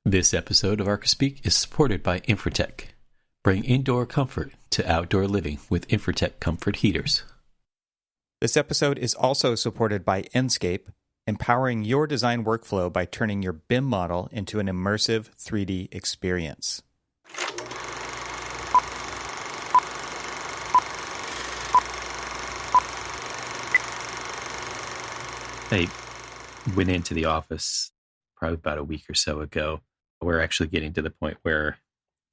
This episode of Archispeak is supported by Infratech. Bring indoor comfort to outdoor living with Infratech comfort heaters. This episode is also supported by Enscape, empowering your design workflow by turning your BIM model into an immersive 3D experience. I went into the office probably about a week or so ago. We're actually getting to the point where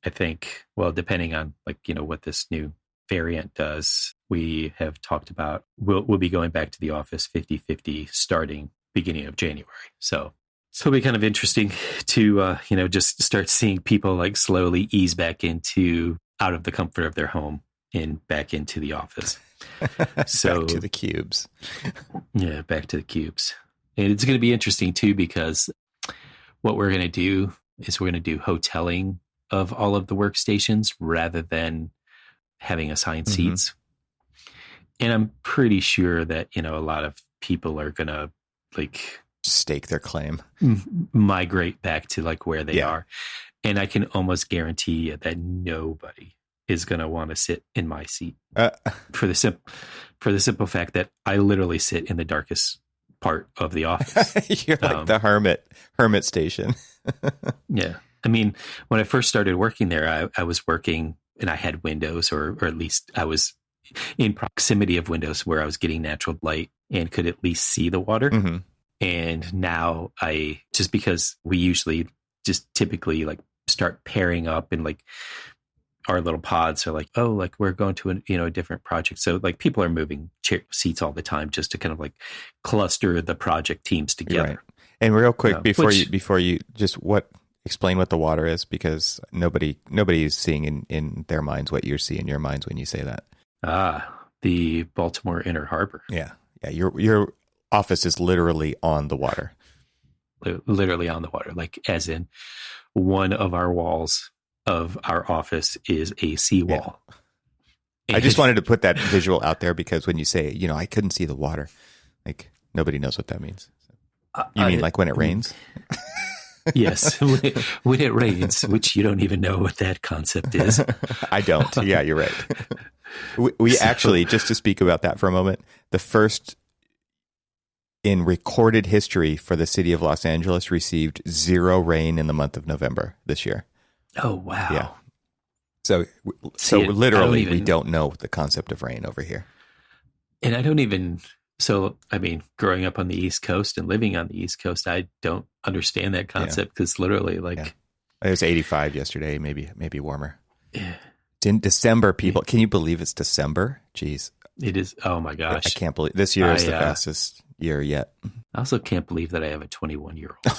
I think, well, depending on what this new variant does, we have talked about we'll be going back to the office 50-50 starting beginning of January. So it'll be kind of interesting to just start seeing people like slowly ease back out of the comfort of their home and back into the office. So back to the cubes. Yeah, back to the cubes. And it's going to be interesting too, because what we're going to do is we're going to do hoteling of all of the workstations rather than having assigned seats. And I'm pretty sure that, a lot of people are going to stake their claim, migrate back to where they are. And I can almost guarantee that nobody is going to want to sit in my seat for the simple fact that I literally sit in the darkest part of the office. You're like the hermit station. Yeah. I mean, when I first started working there, I was working and I had windows, or at least I was in proximity of windows where I was getting natural light and could at least see the water. And now just because we usually just typically start pairing up and our little pods are we're going to a different project. So people are moving seats all the time just to kind of cluster the project teams together. Right. And real quick, before you just explain what the water is, because nobody is seeing in their minds what you see in your minds when you say that. The Baltimore Inner Harbor. Yeah. Your office is literally on the water. Literally on the water, as in one of our walls of our office is a seawall. Yeah. I just wanted to put that visual out there because when you say, I couldn't see the water, nobody knows what that means. You mean when it rains? Yes, when it rains, which you don't even know what that concept is. I don't. Yeah, you're right. We actually, just to speak about that for a moment, the first in recorded history for the city of Los Angeles received 0 rain in the month of November this year. Oh, wow. Yeah. So literally, we don't know the concept of rain over here. And growing up on the East Coast and living on the East Coast, I don't understand that concept because literally it was 85 yesterday, maybe warmer. Yeah. It's in December, people. Can you believe it's December? Jeez. It is. Oh my gosh. I can't believe this year is the fastest year yet. I also can't believe that I have a 21-year-old.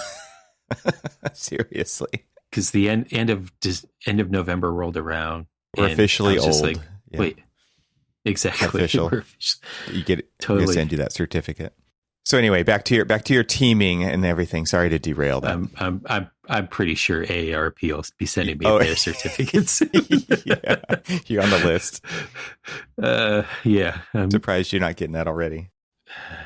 Seriously. Because the end of November rolled around. We're officially old. Wait, exactly. Official. You get it. Totally. They send you that certificate. So anyway, back to your teaming and everything. Sorry to derail that. I'm pretty sure AARP will be sending me their certificates. Yeah, you're on the list. Yeah, I'm surprised you're not getting that already.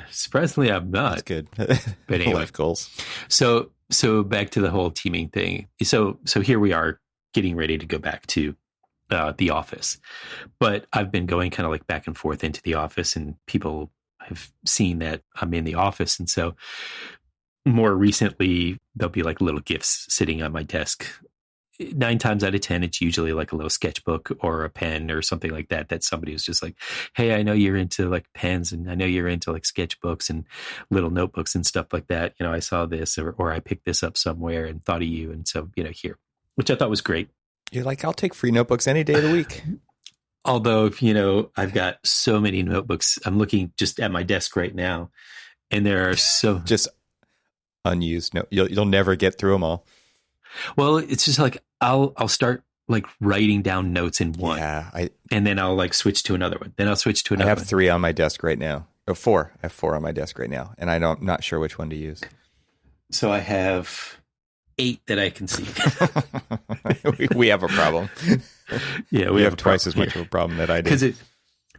Surprisingly, I'm not. That's good. But anyway, life goals. So back to the whole teaming thing. So here we are getting ready to go back to the office, but I've been going kind of back and forth into the office, and people have seen that I'm in the office. And so more recently, there'll be little gifts sitting on my desk. 9 times out of 10, it's usually a little sketchbook or a pen or something like that, that somebody was just hey, I know you're into pens, and I know you're into sketchbooks and little notebooks and stuff like that. I saw this or I picked this up somewhere and thought of you. And so, here, which I thought was great. You're I'll take free notebooks any day of the week. Although, I've got so many notebooks. I'm looking just at my desk right now, and there are so just unused. No, you'll never get through them all. Well, it's just I'll start writing down notes in one, and then I'll switch to another one. Then I'll switch to another. I have 3 on my desk right now. 4. I have 4 on my desk right now, and I'm not sure which one to use. So I have 8 that I can see. we have a problem. Yeah, we have twice as much of a problem that I do.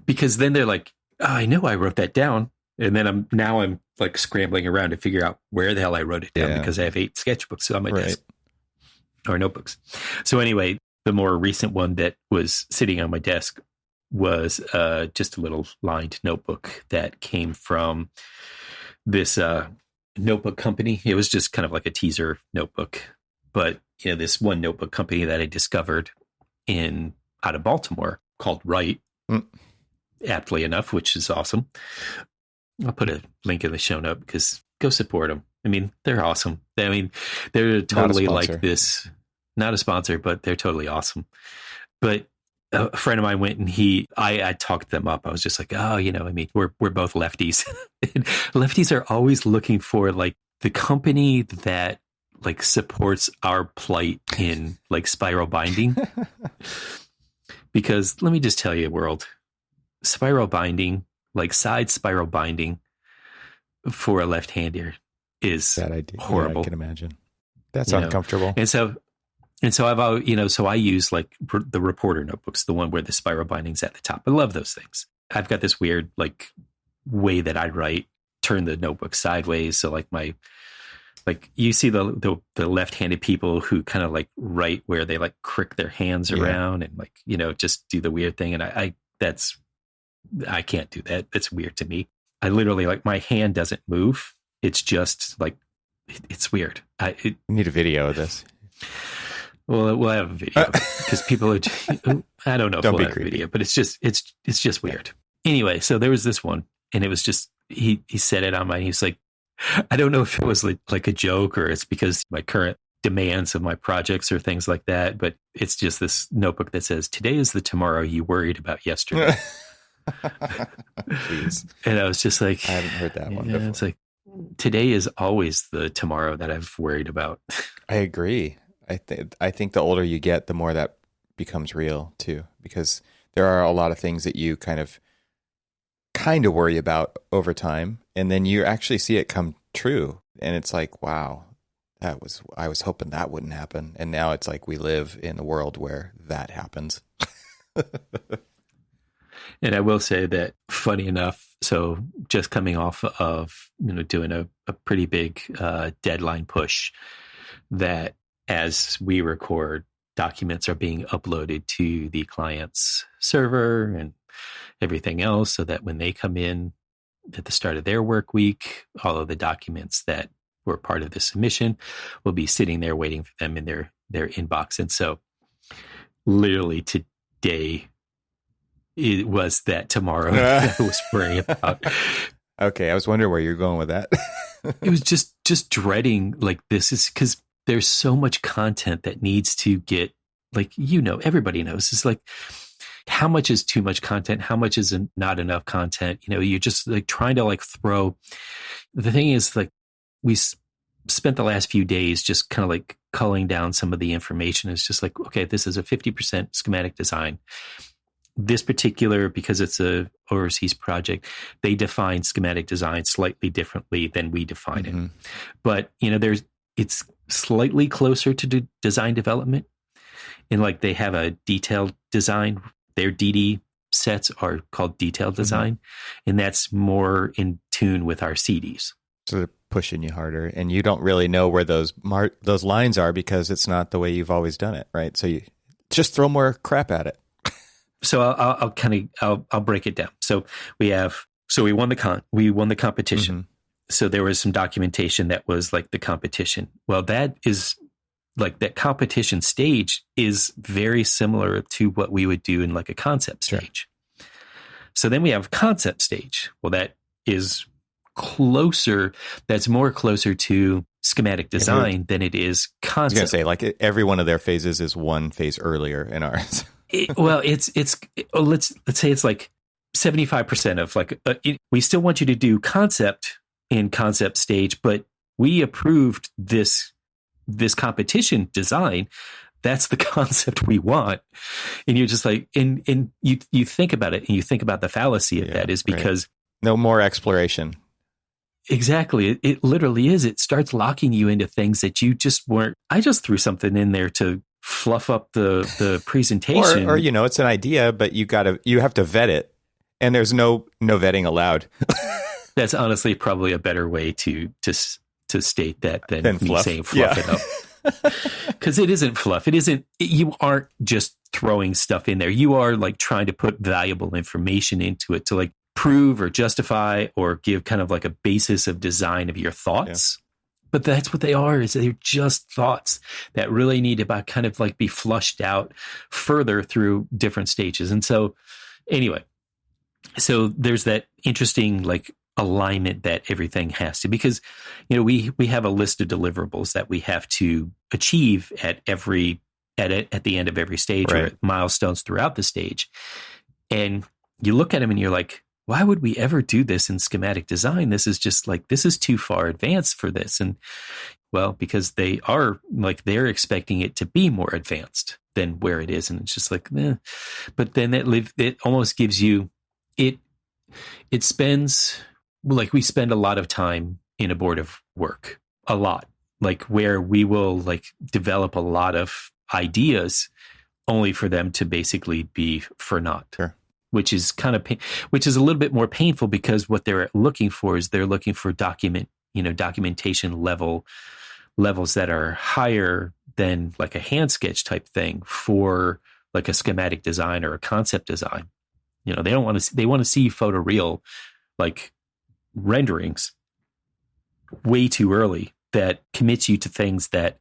Because then they're I know I wrote that down, and then I'm scrambling around to figure out where the hell I wrote it down because I have 8 sketchbooks on my desk. or notebooks. So anyway, the more recent one that was sitting on my desk was just a little lined notebook that came from this notebook company. It was just kind of like a teaser notebook, but this one notebook company that I discovered out of Baltimore called Write, aptly enough, which is awesome. I'll put a link in the show note because go support them. I mean, they're awesome. I mean, they're totally like this, not a sponsor, but they're totally awesome. But a friend of mine went and I talked them up. I was just like, oh, I mean, we're both lefties. Lefties are always looking for like the company that like supports our plight in like spiral binding. Because let me just tell you, world, spiral binding, like side spiral binding for a left-hander is horrible. Yeah, I can imagine. That's uncomfortable. And so so I use like the reporter notebooks, the one where the spiral binding's at the top. I love those things. I've got this weird like way that I write, turn the notebook sideways. So like you see the left-handed people who kind of like write where they like crick their hands around and like, just do the weird thing. And I can't do that. That's weird to me. I literally like my hand doesn't move. It's just like, it's weird. You need a video of this. Well, we'll have a video because people are, I don't know if we'll have a video, but it's just weird. Anyway, so there was this one and it was just, he said it on mine. He was like, I don't know if it was like a joke or it's because my current demands of my projects or things like that, but it's just this notebook that says, today is the tomorrow you worried about yesterday. Jeez. And I was just like, I haven't heard that one before. It's like, today is always the tomorrow that I've worried about. I agree. I think the older you get, the more that becomes real too, because there are a lot of things that you kind of worry about over time, and then you actually see it come true, and it's like, wow, I was hoping that wouldn't happen, and now it's like we live in a world where that happens. And I will say that, funny enough, so just coming off of doing a pretty big deadline push, that as we record, documents are being uploaded to the client's server and everything else, so that when they come in at the start of their work week, all of the documents that were part of the submission will be sitting there waiting for them in their inbox. And so literally today, it was that tomorrow that I was worrying about. Okay, I was wondering where you're going with that. It was just dreading, like, this is because there's so much content that needs to get, like, everybody knows. It's like, how much is too much content? How much is not enough content? You're just like trying to like throw. The thing is, like, we spent the last few days just kind of like culling down some of the information. It's just like, okay, this is a 50% schematic design. This particular, because it's a overseas project, they define schematic design slightly differently than we define it. But, it's slightly closer to design development. And like they have a detailed design. Their DD sets are called detailed design. And that's more in tune with our CDs. So they're pushing you harder, and you don't really know where those lines are because it's not the way you've always done it, right? So you just throw more crap at it. So I'll break it down. So we won the competition. So there was some documentation that was like the competition. Well, that is like that competition stage is very similar to what we would do in like a concept stage. Sure. So then we have concept stage. Well, that is closer. That's more closer to schematic design than it is concept. I was going to say, like, every one of their phases is one phase earlier in ours. Let's say it's like 75% of like, we still want you to do concept in concept stage, but we approved this competition design. That's the concept we want. And you're just like, and you think about it, and you think about the fallacy of that is because no more exploration. Exactly. It literally is. It starts locking you into things that you just weren't. I just threw something in there to fluff up the presentation. or it's an idea, but you have to vet it, and there's no vetting allowed. That's honestly probably a better way to state that than me fluff. saying fluff it up. Because it isn't fluff. You aren't just throwing stuff in there. You are like trying to put valuable information into it to like prove or justify or give kind of like a basis of design of your thoughts. Yeah. But that's what they are, is they're just thoughts that really need to kind of like be flushed out further through different stages. And so anyway, so there's that interesting like alignment that everything has to, because, you know, we have a list of deliverables that we have to achieve at the end of every stage, right, or at milestones throughout the stage. And you look at them and you're like, why would we ever do this in schematic design? This is just like, this is too far advanced for this. And well, because they're expecting it to be more advanced than where it is. And it's just like, eh. But then it almost gives you, it spends, like we spend a lot of time in a board of work, a lot, like where we will like develop a lot of ideas only for them to basically be for naught. Sure. Which is which is a little bit more painful, because what they're looking for is they're looking for documentation levels that are higher than like a hand sketch type thing for like a schematic design or a concept design. You know, they want to see photoreal like renderings way too early that commits you to things that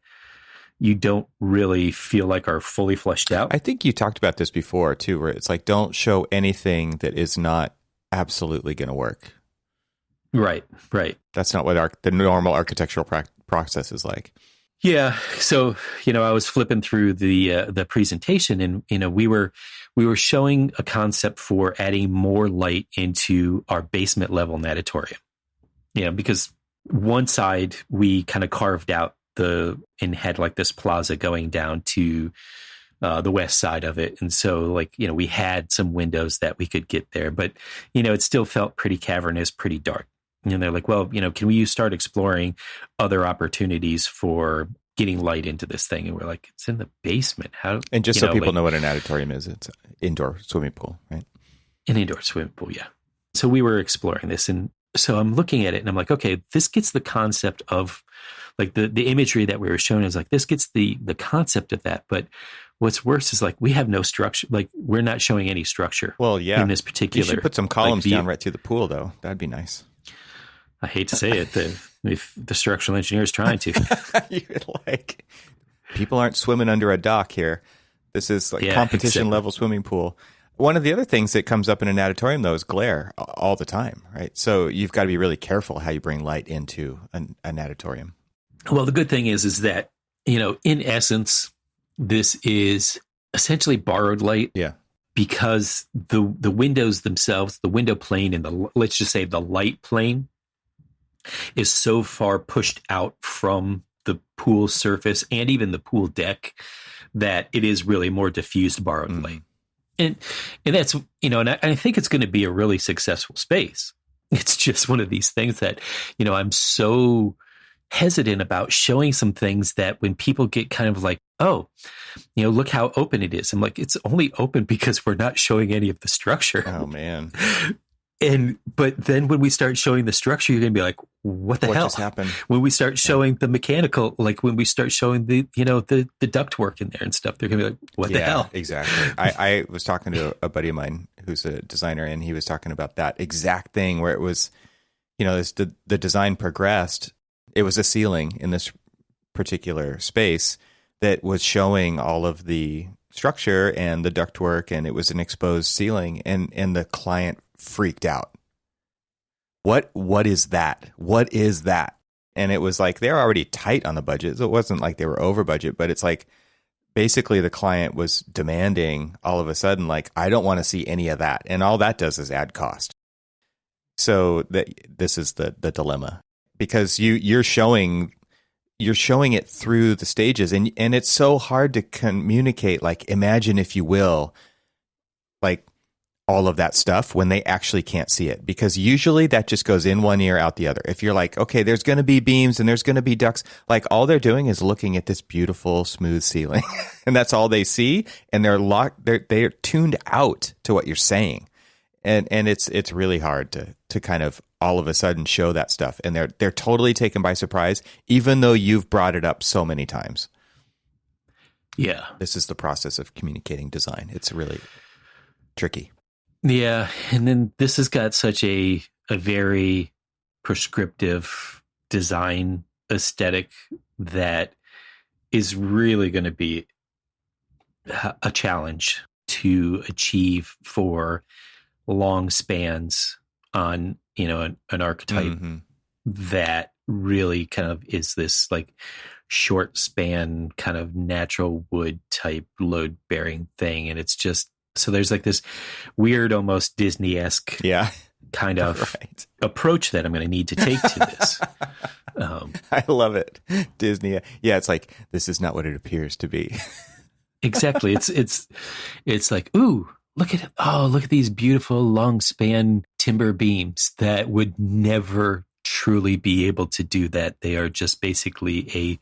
you don't really feel like are fully fleshed out. I think you talked about this before too, where it's like, don't show anything that is not absolutely going to work. Right. That's not what the normal architectural process is like. Yeah. So, you know, I was flipping through the presentation, and, you know, we were showing a concept for adding more light into our basement level natatorium. You know, because one side we kind of carved out and had like this plaza going down to the west side of it. And so, like, you know, we had some windows that we could get there, but, you know, it still felt pretty cavernous, pretty dark. And they're like, well, you know, can we start exploring other opportunities for getting light into this thing? And we're like, it's in the basement. How? And just so people know what an natatorium is, it's an indoor swimming pool, right? An indoor swimming pool, yeah. So we were exploring this, and so I'm looking at it and I'm like, okay, this gets the concept of like the imagery that we were shown is like, this gets the concept of that. But what's worse is like, we have no structure. Like, we're not showing any structure. Well, yeah. In this particular. You should put some columns down right through the pool, though. That'd be nice. I hate to say it, if the structural engineer is trying to. You're like, people aren't swimming under a dock here. This is like competition level swimming pool. One of the other things that comes up in a natatorium, though, is glare all the time, right? So you've got to be really careful how you bring light into a natatorium. Well, the good thing is that, you know, in essence, this is essentially borrowed light. Yeah. Because the windows themselves, the window plane and let's just say the light plane is so far pushed out from the pool surface and even the pool deck that it is really more diffused borrowed light. And that's, you know, and I think it's going to be a really successful space. It's just one of these things that, you know, I'm so hesitant about showing some things that when people get kind of like, oh, you know, look how open it is. I'm like, it's only open because we're not showing any of the structure. Oh, man. But then when we start showing the structure, you're going to be like, what hell just happened? When we start showing the mechanical, like when we start showing the duct work in there and stuff, they're going to be like, what the hell? Exactly. I was talking to a buddy of mine who's a designer, and he was talking about that exact thing where it was, you know, the design progressed. It was a ceiling in this particular space that was showing all of the structure and the ductwork, and it was an exposed ceiling, and the client freaked out. What is that? What is that? And it was like, they're already tight on the budget. So it wasn't like they were over budget, but it's like basically the client was demanding all of a sudden, like, I don't want to see any of that. And all that does is add cost. So this is the dilemma, because you're showing it through the stages, and it's so hard to communicate, like, imagine, if you will, like, all of that stuff when they actually can't see it, because usually that just goes in one ear out the other. If you're like, okay, there's going to be beams and there's going to be ducts, like, all they're doing is looking at this beautiful smooth ceiling and that's all they see, and they're tuned out to what you're saying. And it's really hard to kind of all of a sudden show that stuff, and they're totally taken by surprise, even though you've brought it up so many times. Yeah. This is the process of communicating design. It's really tricky. Yeah. And then this has got such a very prescriptive design aesthetic that is really going to be a challenge to achieve for long spans on, an archetype that really kind of is this like short span kind of natural wood type load bearing thing. And it's just, so there's like this weird, almost Disney-esque kind of approach that I'm going to need to take to this. I love it. Disney. Yeah. It's like, this is not what it appears to be. Exactly. It's like, ooh, look at these beautiful long span timber beams that would never truly be able to do that. They are just basically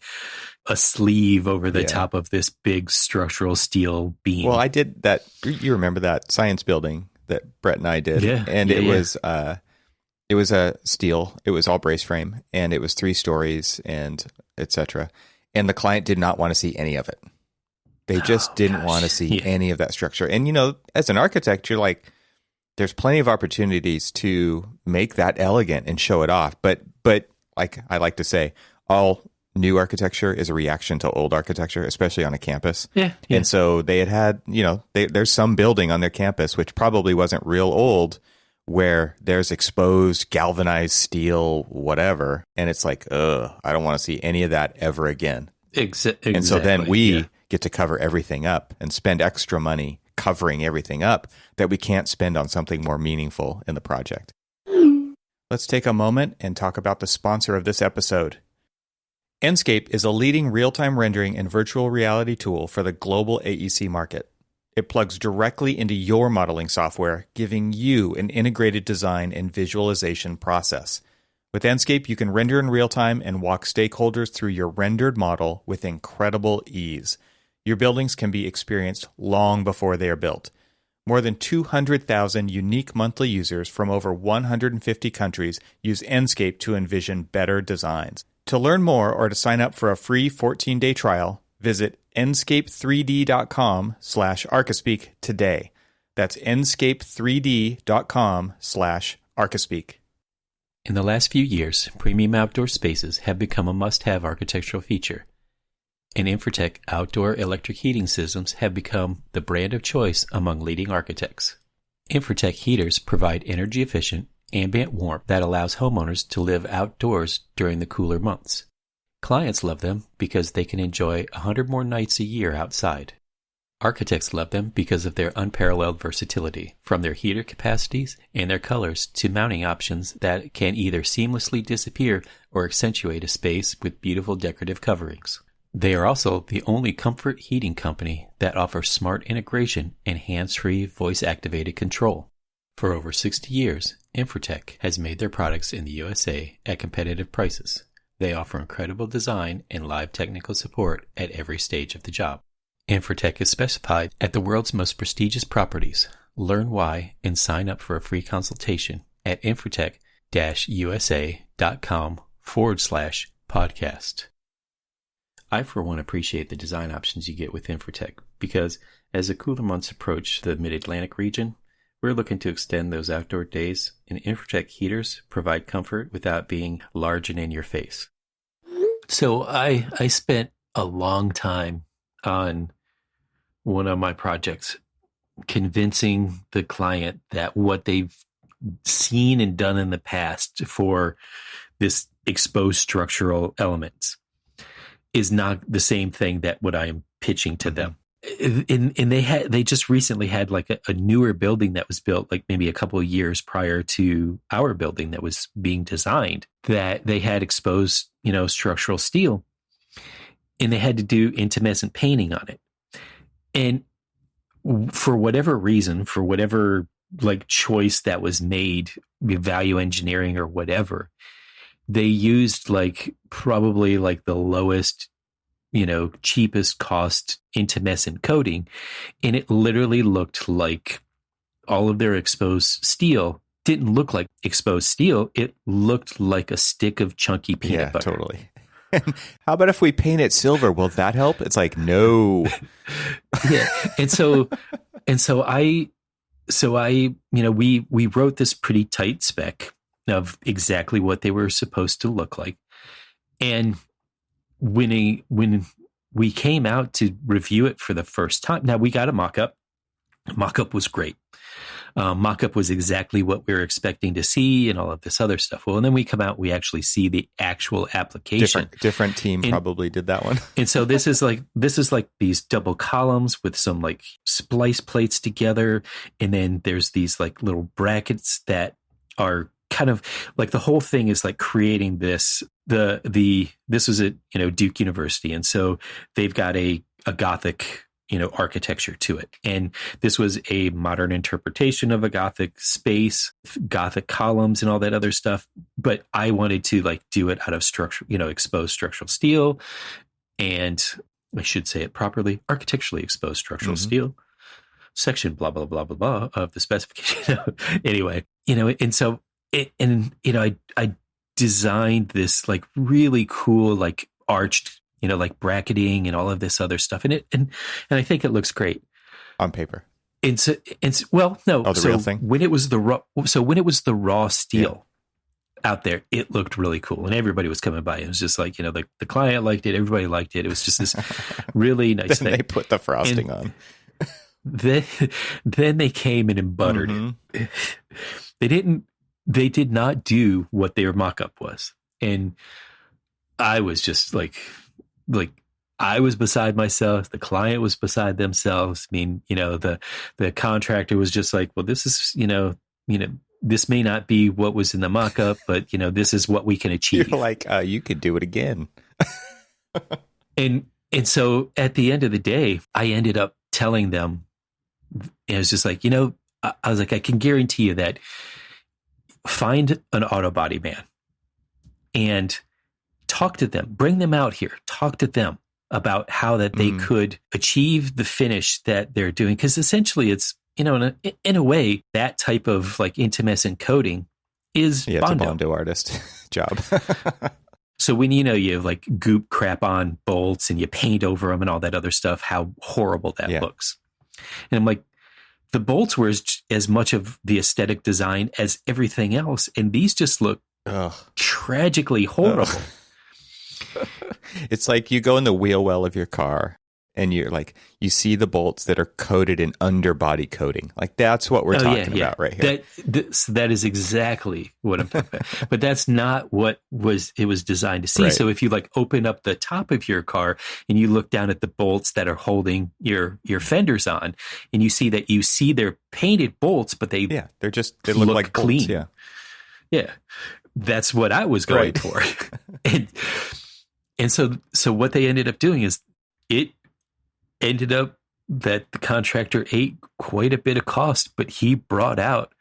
a sleeve over the top of this big structural steel beam. Well, I did that. You remember that science building that Brett and I did? Yeah. And it was a steel. It was all brace frame, and it was 3 stories and etc. And the client did not want to see any of it. They just didn't want to see any of that structure. And, as an architect, you're like, there's plenty of opportunities to make that elegant and show it off. But like I like to say, all new architecture is a reaction to old architecture, especially on a campus. Yeah. And so they had there's some building on their campus, which probably wasn't real old, where there's exposed galvanized steel, whatever. And it's like, I don't want to see any of that ever again. Exactly. And so then we get to cover everything up and spend extra money covering everything up that we can't spend on something more meaningful in the project. Let's take a moment and talk about the sponsor of this episode. Enscape is a leading real-time rendering and virtual reality tool for the global AEC market. It plugs directly into your modeling software, giving you an integrated design and visualization process. With Enscape, you can render in real time and walk stakeholders through your rendered model with incredible ease. Your buildings can be experienced long before they are built. More than 200,000 unique monthly users from over 150 countries use Enscape to envision better designs. To learn more or to sign up for a free 14-day trial, visit enscape3d.com/Archispeak today. That's enscape3d.com/Archispeak. In the last few years, premium outdoor spaces have become a must-have architectural feature. And Infratech outdoor electric heating systems have become the brand of choice among leading architects. Infratech heaters provide energy-efficient, ambient warmth that allows homeowners to live outdoors during the cooler months. Clients love them because they can enjoy 100 more nights a year outside. Architects love them because of their unparalleled versatility, from their heater capacities and their colors to mounting options that can either seamlessly disappear or accentuate a space with beautiful decorative coverings. They are also the only comfort heating company that offers smart integration and hands-free voice-activated control. For over 60 years, Infratech has made their products in the USA at competitive prices. They offer incredible design and live technical support at every stage of the job. Infratech is specified at the world's most prestigious properties. Learn why and sign up for a free consultation at infratech-usa.com/podcast. I, for one, appreciate the design options you get with Infratech because as the cooler months approach the Mid-Atlantic region, we're looking to extend those outdoor days, and Infratech heaters provide comfort without being large and in your face. So I spent a long time on one of my projects convincing the client that what they've seen and done in the past for this exposed structural elements is not the same thing that what I am pitching to them. And they just recently had like a newer building that was built like maybe a couple of years prior to our building that was being designed, that they had exposed, structural steel, and they had to do intumescent painting on it. And for whatever reason, for whatever like choice that was made, value engineering or whatever, they used like probably like the lowest, cheapest cost intumescent coating. And it literally looked like all of their exposed steel didn't look like exposed steel. It looked like a stick of chunky peanut butter. Totally. How about if we paint it silver? Will that help? It's like, no. Yeah. And so I, we wrote this pretty tight spec of exactly what they were supposed to look like. And when we came out to review it for the first time, now we got a mock-up. Mock-up was great. Mock-up was exactly what we were expecting to see and all of this other stuff. Well, and then we come out, we actually see the actual application. Different team probably did that one. And so this is like these double columns with some like splice plates together. And then there's these like little brackets that are kind of like, the whole thing is like creating this, this was at, Duke University. And so they've got a Gothic, architecture to it. And this was a modern interpretation of a Gothic space, Gothic columns and all that other stuff. But I wanted to like do it out of structure, exposed structural steel. And I should say it properly, architecturally exposed structural steel. Section, blah, blah, blah, blah, blah of the specification. Anyway, and so I designed this like really cool, like arched, like bracketing and all of this other stuff in it. And I think it looks great on paper. Well, no. Oh, the real thing? When it was the raw steel out there, it looked really cool. And everybody was coming by. It was just like, the client liked it. Everybody liked it. It was just this really nice thing. They put the frosting on. Then they came in and buttered it. They did not do what their mock-up was. And I was just like I was beside myself. The client was beside themselves. I mean, the contractor was just like, well, this is, this may not be what was in the mock-up, but this is what we can achieve. You're like, you could do it again. And so at the end of the day, I ended up telling them, it was just like, I was like, I can guarantee you that find an auto body man and talk to them, bring them out here, talk to them about how that they could achieve the finish that they're doing. Because essentially it's, in a way, that type of like intumescent coating is Bondo. Bondo. It's a Bondo artist job. So when, you have like goop crap on bolts and you paint over them and all that other stuff, how horrible that looks. And I'm like, the bolts were as much of the aesthetic design as everything else. And these just look tragically horrible. It's like you go in the wheel well of your car and you're like, you see the bolts that are coated in underbody coating. Like that's what we're talking about right here. That is exactly what I'm talking about. But that's not what it was designed to see. Right. So if you like open up the top of your car and you look down at the bolts that are holding your fenders on, and you see they're painted bolts, but they look like clean. Bolts, Yeah. That's what I was going for. And so what they ended up doing is it ended up that the contractor ate quite a bit of cost, but he brought out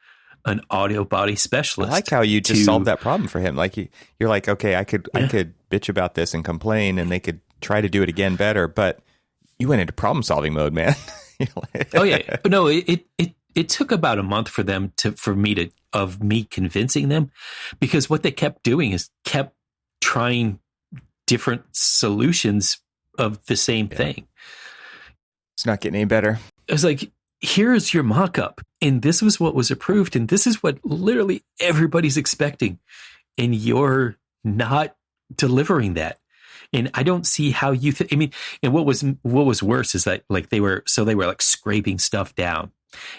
an audio body specialist. I like how you just solved that problem for him. Like you're like, okay, I could bitch about this and complain, and they could try to do it again better, but you went into problem solving mode, man. Oh yeah, no, it took about a month for me convincing them, because what they kept doing is kept trying different solutions of the same thing. It's not getting any better. It was like, here's your mock-up, and this was what was approved, and this is what literally everybody's expecting, and you're not delivering that. And I don't see how you and what was worse is that like they were like scraping stuff down,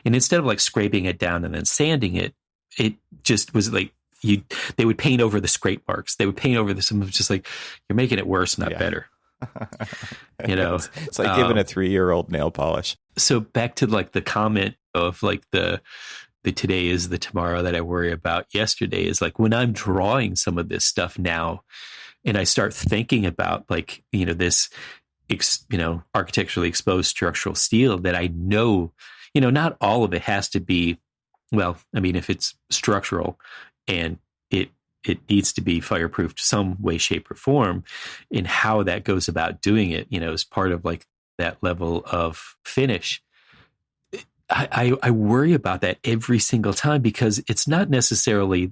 and instead of like scraping it down and then sanding it, it just was like they would paint over the scrape marks. They would paint over this, and it was just like, you're making it worse, not better. It's like giving a 3-year-old nail polish. So back to like the comment of like the today is the tomorrow that I worry about yesterday, is like when I'm drawing some of this stuff now, and I start thinking about like, this, architecturally exposed structural steel that I know, not all of it has to be, well, I mean, if it's structural and it needs to be fireproof some way, shape, or form, and how that goes about doing it, as part of like that level of finish. I worry about that every single time, because it's not necessarily,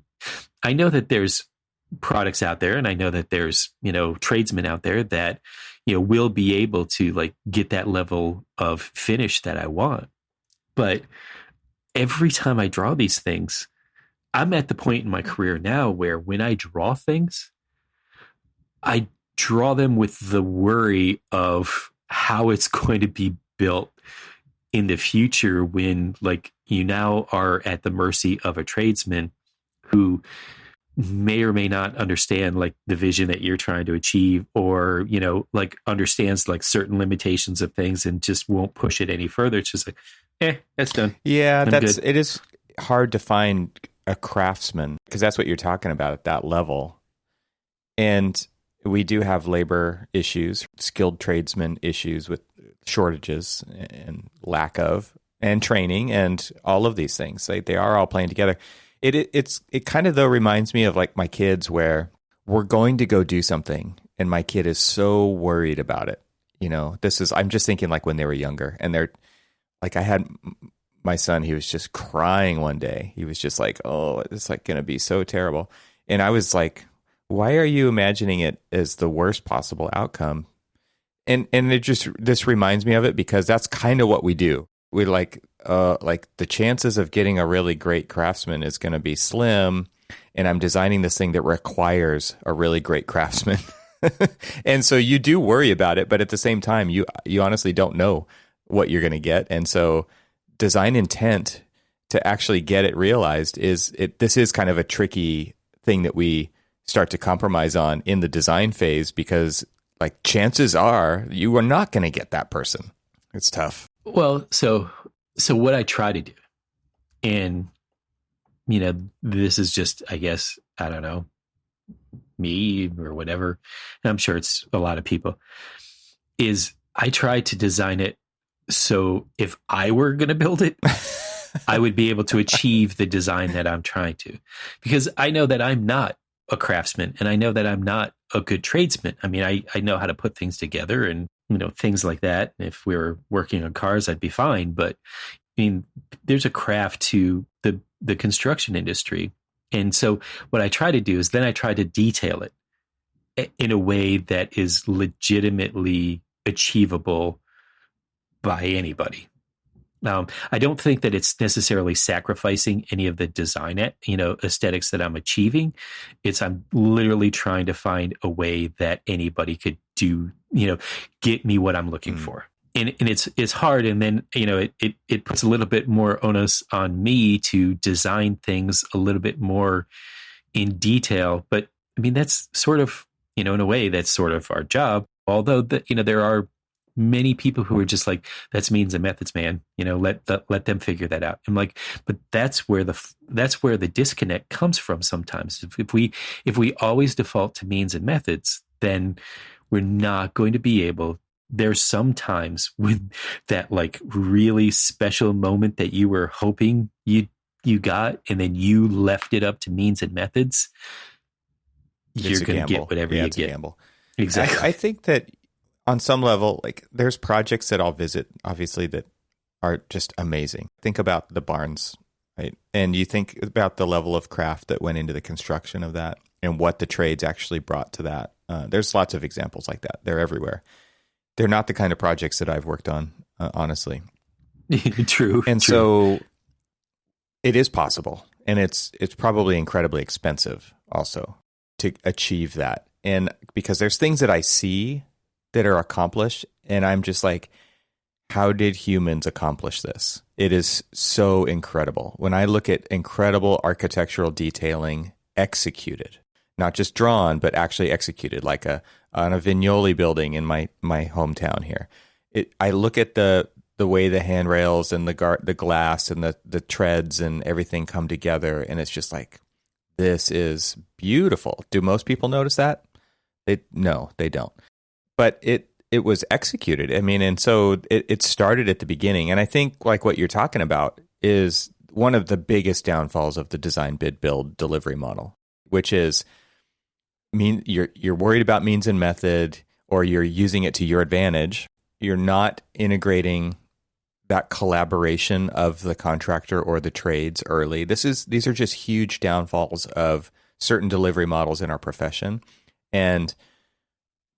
I know that there's products out there, and I know that there's, tradesmen out there that, will be able to like get that level of finish that I want. But every time I draw these things, I'm at the point in my career now where when I draw things, I draw them with the worry of how it's going to be built in the future, when like you now are at the mercy of a tradesman who may or may not understand like the vision that you're trying to achieve, or, like understands like certain limitations of things and just won't push it any further. It's just like, that's done. Yeah, it is hard to find a craftsman, because that's what you're talking about at that level. And we do have labor issues, skilled tradesmen issues with shortages and lack of, and training, and all of these things. They are all playing together. It kind of though reminds me of like my kids, where we're going to go do something and my kid is so worried about it. I'm just thinking like when they were younger, and they're like, I had my son, he was just crying one day. He was just like, oh, it's like going to be so terrible. And I was like, why are you imagining it as the worst possible outcome? And this reminds me of it, because that's kind of what we do. We like the chances of getting a really great craftsman is going to be slim, and I'm designing this thing that requires a really great craftsman. And so you do worry about it, but at the same time, you honestly don't know what you're going to get. And so design intent to actually get it realized this is kind of a tricky thing that we start to compromise on in the design phase, because like chances are you are not going to get that person. It's tough. Well, so what I try to do, and, this is just, I guess, I don't know, me or whatever, and I'm sure it's a lot of people, is I try to design it so if I were going to build it, I would be able to achieve the design that I'm trying to, because I know that I'm not a craftsman, and I know that I'm not a good tradesman. I mean, I know how to put things together and, things like that. If we were working on cars, I'd be fine. But I mean, there's a craft to the construction industry. And so what I try to do is then I try to detail it in a way that is legitimately achievable by anybody. I don't think that it's necessarily sacrificing any of the design, aesthetics that I'm achieving. I'm literally trying to find a way that anybody could do, get me what I'm looking for. And it's hard. And then, it puts a little bit more onus on me to design things a little bit more in detail. But I mean, that's sort of, in a way, that's sort of our job. Although there are many people who are just like, that's means and methods, man. Let them figure that out. I'm like, but that's where the disconnect comes from. Sometimes if we always default to means and methods, then we're not going to be able. There's sometimes when that like really special moment that you were hoping you got, and then you left it up to means and methods, you're going to get whatever you get. Exactly. I think that on some level, like there's projects that I'll visit, obviously, that are just amazing. Think about the barns, right? And you think about the level of craft that went into the construction of that and what the trades actually brought to that. There's lots of examples like that. They're everywhere. They're not the kind of projects that I've worked on, honestly. True. And so it is possible. And it's probably incredibly expensive also to achieve that. And because there's things that I see that are accomplished, and I'm just like, how did humans accomplish this? It is so incredible. When I look at incredible architectural detailing executed, not just drawn, but actually executed, like on a Vignoli building in my hometown here. I look at the way the handrails and the glass and the treads and everything come together, and it's just like, this is beautiful. Do most people notice that? No, they don't. But it was executed. I mean, and so it started at the beginning. And I think like what you're talking about is one of the biggest downfalls of the design, bid, build, delivery model, which is you're worried about means and method, or you're using it to your advantage. You're not integrating that collaboration of the contractor or the trades early. These are just huge downfalls of certain delivery models in our profession. And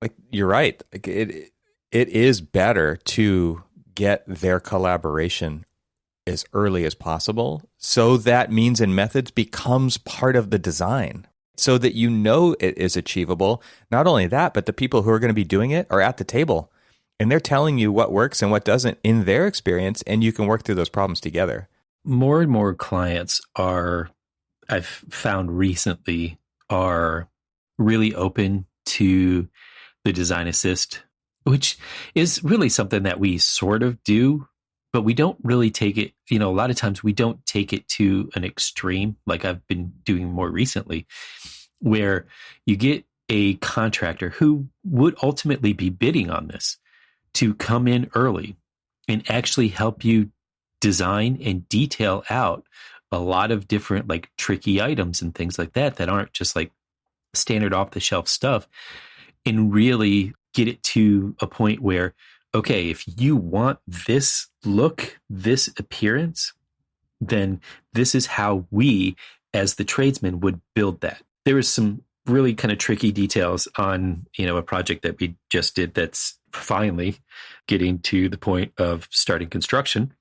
like you're right, like it is better to get their collaboration as early as possible, so that means and methods becomes part of the design, so that you know it is achievable. Not only that, but the people who are going to be doing it are at the table and they're telling you what works and what doesn't in their experience, and you can work through those problems together. More and more clients I've found recently, are really open to the design assist, which is really something that we sort of do, but we don't really take it, a lot of times we don't take it to an extreme like I've been doing more recently, where you get a contractor who would ultimately be bidding on this to come in early and actually help you design and detail out a lot of different like tricky items and things like that aren't just like standard off the shelf stuff, and really get it to a point where, okay, if you want this look, this appearance, then this is how we as the tradesmen would build that. There was some really kind of tricky details on, a project that we just did that's finally getting to the point of starting construction.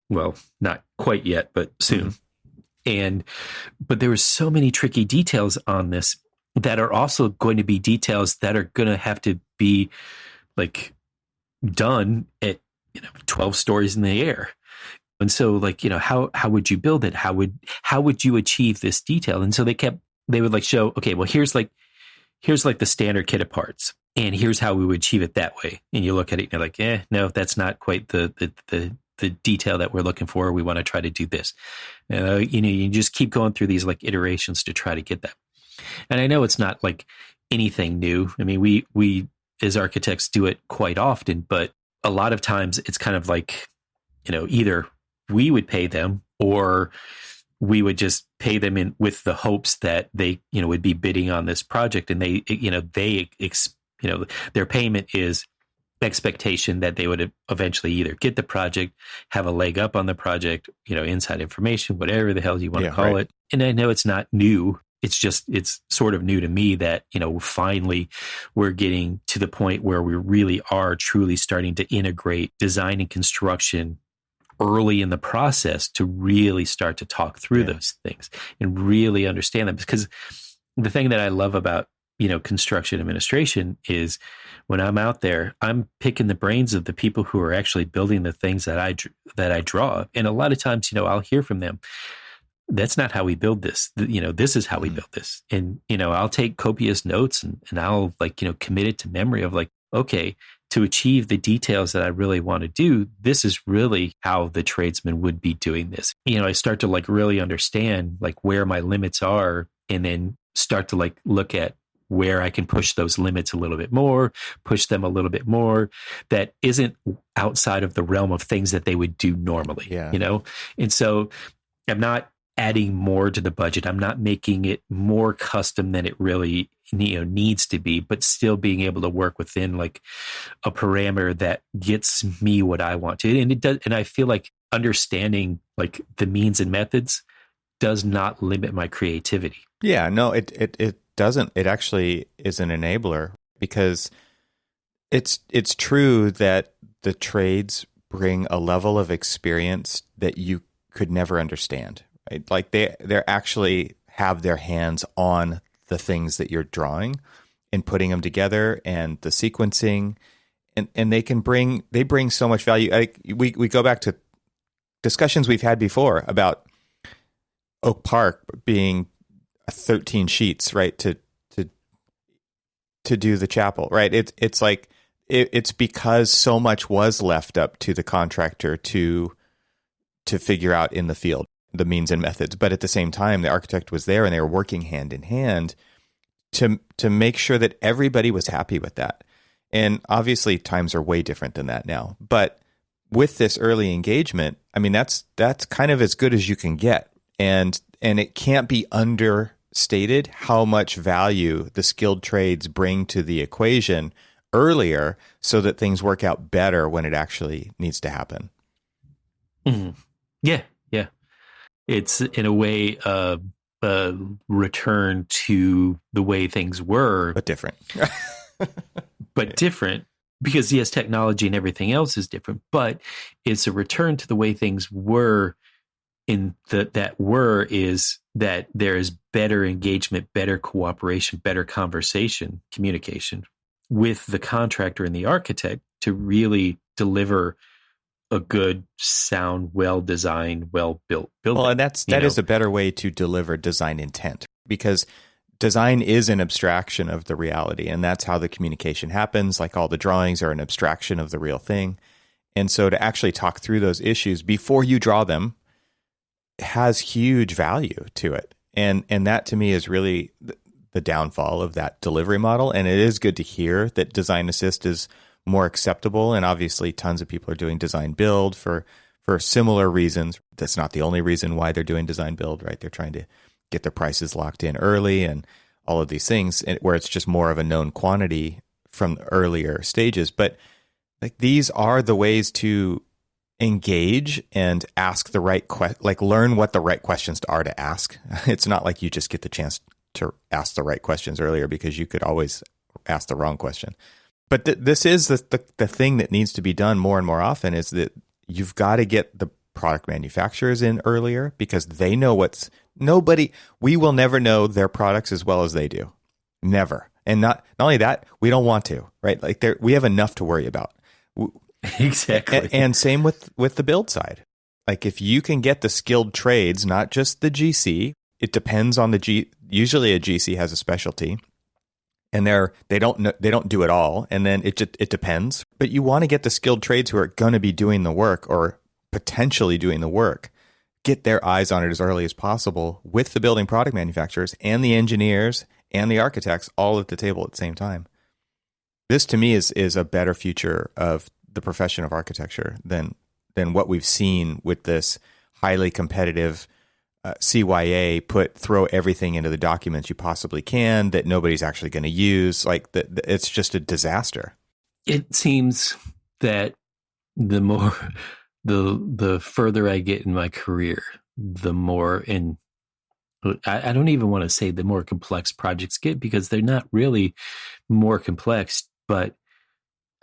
Well, not quite yet, but soon. But there were so many tricky details on this that are also going to be details that are going to have to be like done at 12 stories in the air. And so like, how would you build it? How would you achieve this detail? And so they would like show, okay, well, here's like the standard kit of parts, and here's how we would achieve it that way. And you look at it and you're like, no, that's not quite the detail that we're looking for. We want to try to do this. You just keep going through these like iterations to try to get that. And I know it's not like anything new. I mean, we as architects do it quite often, but a lot of times it's kind of like, either we would pay them or we would just pay them in with the hopes that they, would be bidding on this project, and their payment is expectation that they would eventually either get the project, have a leg up on the project, inside information, whatever the hell you want to call it. And I know it's not new. It's sort of new to me that, finally we're getting to the point where we really are truly starting to integrate design and construction early in the process to really start to talk through those things and really understand them. Because the thing that I love about, construction administration is when I'm out there, I'm picking the brains of the people who are actually building the things that I draw. And a lot of times, I'll hear from them, that's not how we build this. This is how we build this. And, I'll take copious notes and I'll like, commit it to memory of like, okay, to achieve the details that I really want to do, this is really how the tradesman would be doing this. I start to like really understand like where my limits are, and then start to like look at where I can push those limits a little bit more, push them a little bit more, that isn't outside of the realm of things that they would do normally, And so I'm not adding more to the budget. I'm not making it more custom than it really needs to be, but still being able to work within like a parameter that gets me what I want to. And it does. And I feel like understanding like the means and methods does not limit my creativity. Yeah, no, it doesn't. It actually is an enabler, because it's true that the trades bring a level of experience that you could never understand. Right? Like they're actually have their hands on the things that you're drawing and putting them together, and the sequencing, and they bring so much value. We go back to discussions we've had before about Oak Park being 13 sheets, right, to do the chapel, right? It's like it's because so much was left up to the contractor to figure out in the field the means and methods, but at the same time, the architect was there and they were working hand in hand to make sure that everybody was happy with that. And obviously, times are way different than that now. But with this early engagement, I mean, that's kind of as good as you can get, and it can't be understated how much value the skilled trades bring to the equation earlier, so that things work out better when it actually needs to happen. Mhm. Yeah, yeah. It's in a way a return to the way things were, But different. but different. Because yes, technology and everything else is different, but it's a return to the way things were. In that were is that there is better engagement, better cooperation, better conversation, communication with the contractor and the architect to really deliver a good, sound, well designed, well built building. Well, and that is a better way to deliver design intent, because design is an abstraction of the reality, and that's how the communication happens. Like all the drawings are an abstraction of the real thing. And so to actually talk through those issues before you draw them has huge value to it. And that to me is really the downfall of that delivery model. And it is good to hear that design assist is more acceptable. And obviously tons of people are doing design build for similar reasons. That's not the only reason why they're doing design build, right? They're trying to get their prices locked in early and all of these things, where it's just more of a known quantity from earlier stages. But like, these are the ways to engage and ask the right learn what the right questions are to ask. It's not like you just get the chance to ask the right questions earlier, because you could always ask the wrong question. But this is the thing that needs to be done more and more often, is that you've got to get the product manufacturers in earlier, because they know we will never know their products as well as they do. Never. And not only that, we don't want to, right? Like, we have enough to worry about. Exactly. And same with the build side. Like, if you can get the skilled trades, not just the GC, it depends on usually a GC has a specialty, and they don't do it all. And then it depends, but you want to get the skilled trades who are going to be doing the work, or potentially doing the work, get their eyes on it as early as possible, with the building product manufacturers and the engineers and the architects all at the table at the same time. This to me is a better future of the profession of architecture than what we've seen with this highly competitive CYA throw everything into the documents you possibly can that nobody's actually going to use. Like, it's just a disaster. It seems that the more the further I get in my career, the more I don't even want to say the more complex projects get, because they're not really more complex, but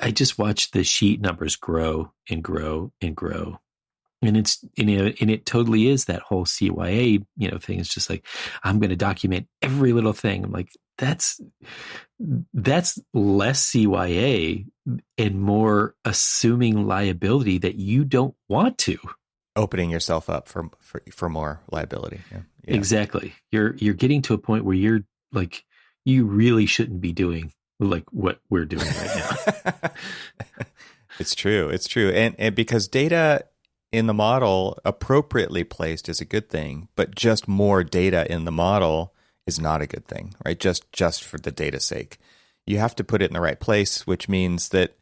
I just watch the sheet numbers grow and grow and grow. And it totally is that whole CYA, thing. It's just like, I'm going to document every little thing. I'm like, that's less CYA and more assuming liability that you don't want to. Opening yourself up for more liability. Yeah. Yeah. Exactly. You're getting to a point where you're like, you really shouldn't be doing like what we're doing right now. It's true. And because data in the model appropriately placed is a good thing, but just more data in the model is not a good thing, right? Just for the data's sake. You have to put it in the right place, which means that,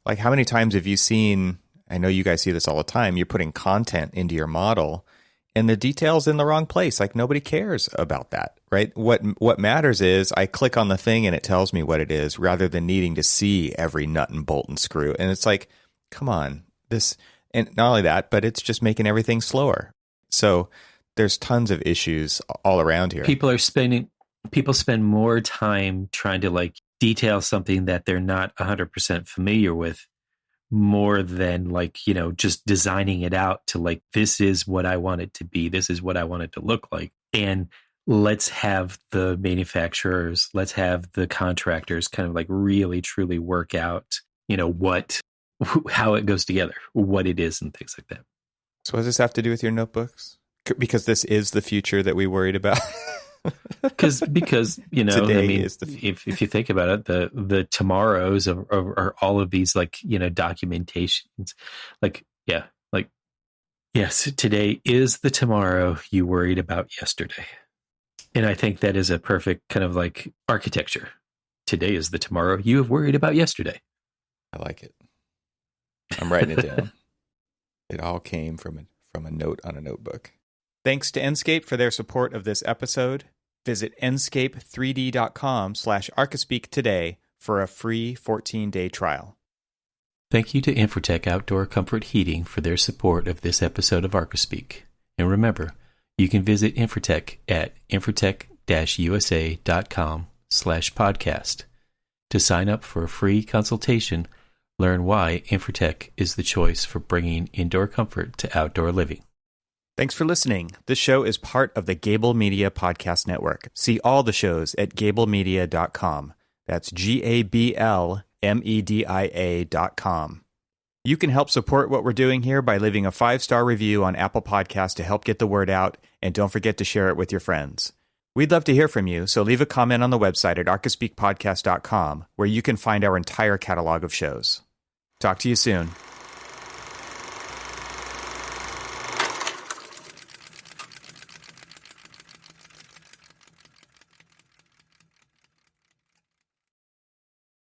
like, how many times have you seen, I know you guys see this all the time, you're putting content into your model and the detail's in the wrong place. Like, nobody cares about that, right? What matters is I click on the thing and it tells me what it is, rather than needing to see every nut and bolt and screw. And it's like, come on, and not only that, but it's just making everything slower. So there's tons of issues all around here. People spend more time trying to like detail something that they're not 100% familiar with, more than like, just designing it out to like, this is what I want it to be. This is what I want it to look like. And let's have the manufacturers, let's have the contractors kind of like really truly work out, how it goes together, what it is, and things like that. So what does this have to do with your notebooks? Because this is the future that we worried about. because if you think about it, the tomorrows are all of these like documentations, like yes, today is the tomorrow you worried about yesterday, and I think that is a perfect kind of like architecture. Today is the tomorrow you have worried about yesterday. I like it. I'm writing it down. It all came from a note on a notebook. Thanks to Enscape for their support of this episode. Visit enscape3d.com/Archispeak today for a free 14-day trial. Thank you to Infratech Outdoor Comfort Heating for their support of this episode of Archispeak. And remember, you can visit Infratech at infratech-usa.com/podcast. To sign up for a free consultation, learn why Infratech is the choice for bringing indoor comfort to outdoor living. Thanks for listening. This show is part of the Gable Media Podcast Network. See all the shows at gablemedia.com. That's GABLMEDIA.com. You can help support what we're doing here by leaving a 5-star review on Apple Podcasts to help get the word out, and don't forget to share it with your friends. We'd love to hear from you, so leave a comment on the website at archispeakpodcast.com, where you can find our entire catalog of shows. Talk to you soon.